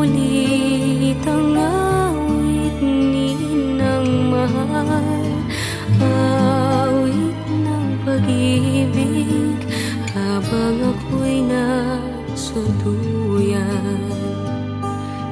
umulit ang awit ninang mahal, awit ng pag-ibig habang ako'y nasa duyan.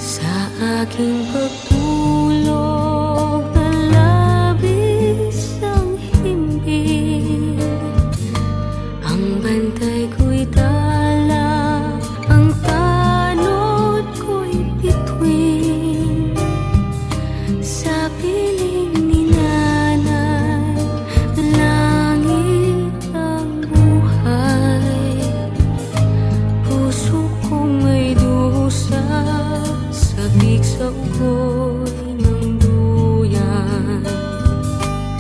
Sa aking pagtulog na labis ang himbing, ang bantay ko'y dala, ang tanod ko'y bituin. Sa piling ni nanay, langit ang buhay. Puso kong may dusa, sabik sa ugoy ng duyan.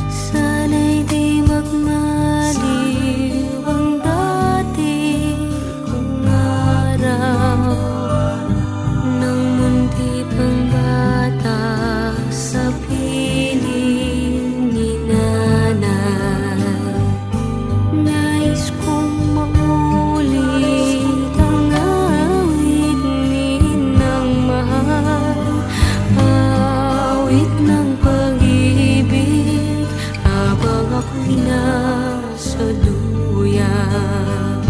Sana'y di magmaliw ang dati kong araw, nang munti pang bata sa piling ni nanay. Nais kong maulit ang awit ninang mahal, awit ng pag-ibig habang ako'y nasa duyan.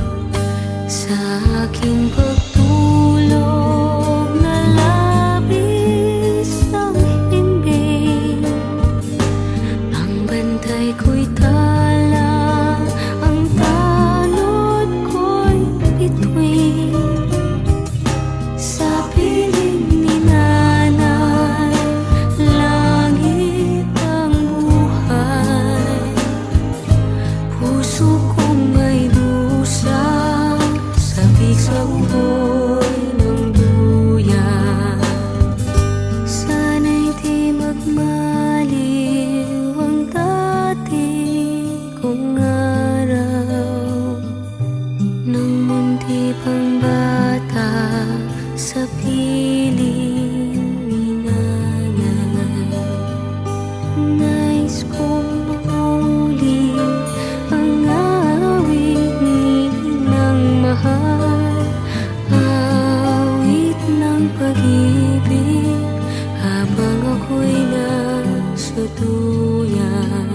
Sa aking pagtulog na labis ang himbing, ang bantay ko'y tala, ang tanod ko'y bituin. Sa piling ni nanay, langit ang buhay. Puso kong may dusa, sabik sa ugoy ng duyan. Sana'y di magmaliw ang dati kong araw, nang munti pang bata sa piling ni nanay. Nais kong maulit ang awit ninang mahal, awit ng pag-ibig habang ako'y nasa duyan.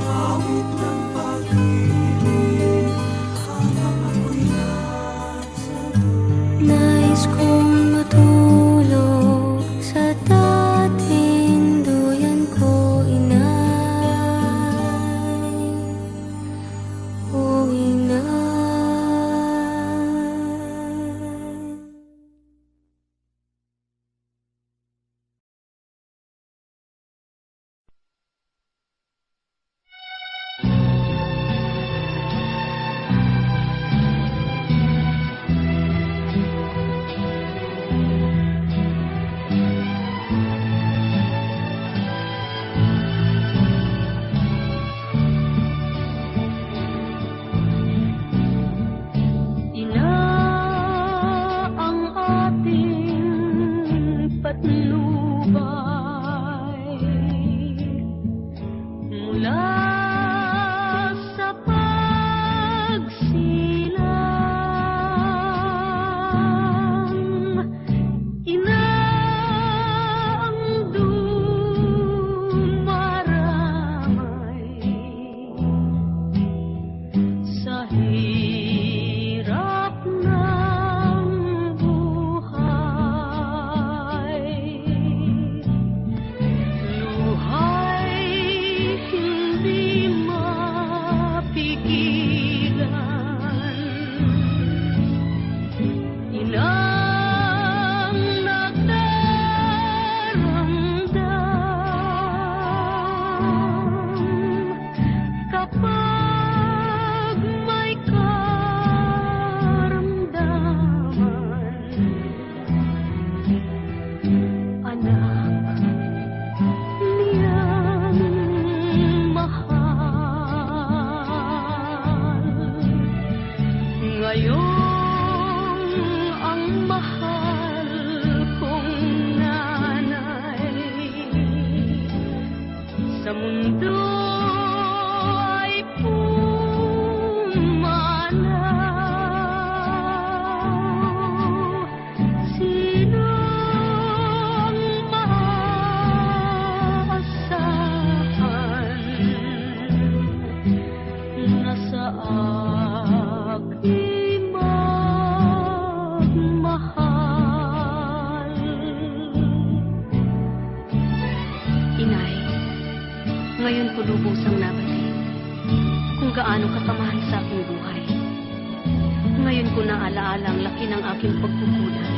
Awit ng pag-ibig habang ako'y nasa duyan. Nais kong matulog sa dating duyan ko, inay, o inay. Ina ang ating patnubay, mula sa pagsilang. Ina ang dumaramay sa hirap ng buhay. Luhay hindi mapigilan. Inang nagdaramdam kapag may karamdaman. Anak niyang mahal, ngayon ang mahal kong nanay sa mundo ay pumalag. gaano katamahal sa aking buhay. Ngayon ko na alaala ang laki ng aking pagkukulang,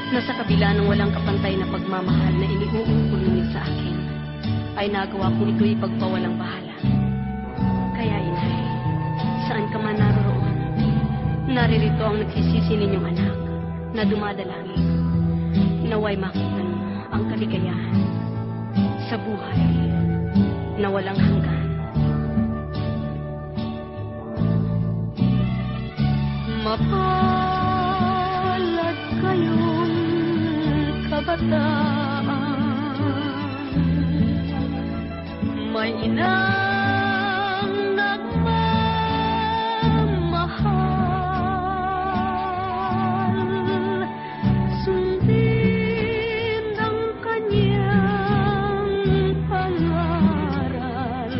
na sa kabila ng walang kapantay na pagmamahal na iniuungkol niyo sa akin, ay nagawa kong ito'y pagpawalang bahala. Kaya inay, saan ka man naroroon, naririto ang nagsisisi ninyong anak na dumadalangin. Naway makita mo ang kaligayahan sa buhay na walang hanggan. Mapalad kayong kabataan, may inang nagmamahal, sundin ang kanyang pangaral.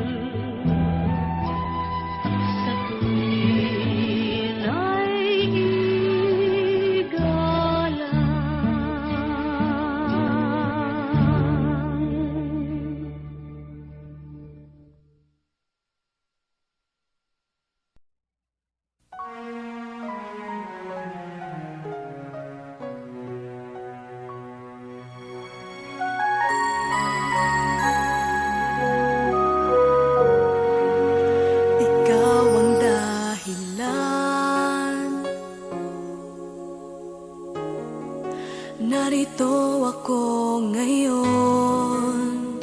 Sa tuwin ay igalang. Ikaw ang dahilan, narito ako ngayon.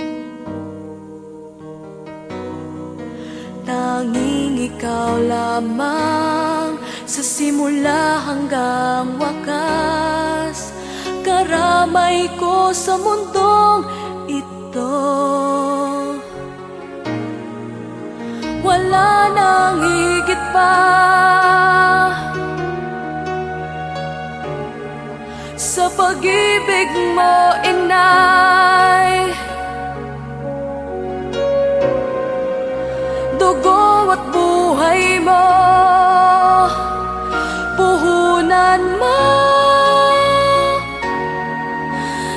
Tanging ikaw lamang sa simula hanggang wakas, karamay ko sa mundong ito. Wala nang higit pa sa pag-ibig mo, inay. Dugo at buhay mo, puhunan mo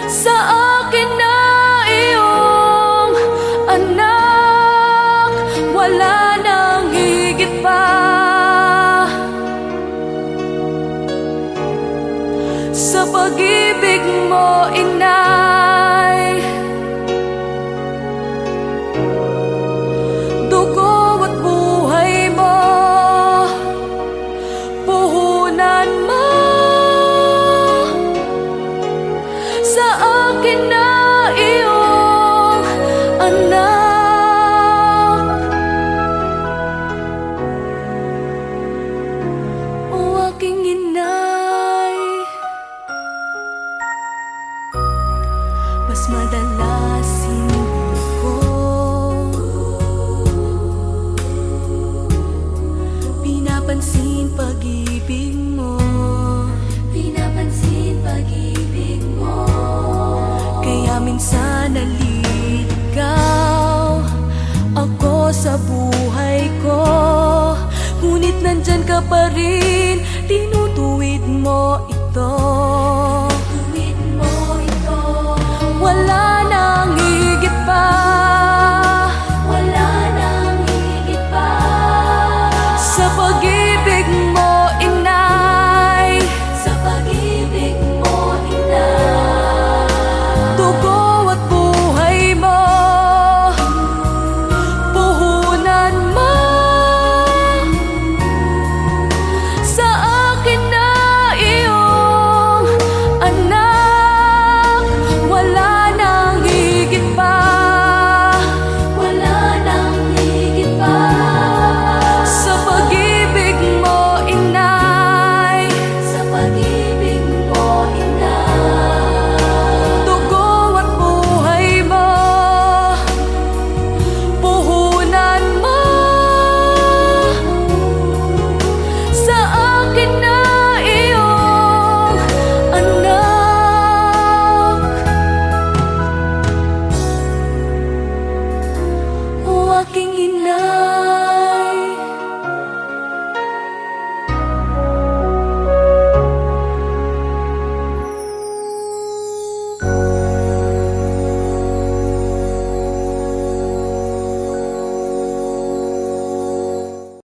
sa akin na iyong anak. Wala nang higit pa sa pag-ibig mo, inay. Dugo at buhay mo, puhunan mo sa akin na iyong anak. O aking inay, mas madalas hindi ko pinapansin pag-ibig mo, pinapansin pag-ibig mo. Kaya minsan naliligaw ako sa buhay ko, ngunit nandyan ka pa rin, di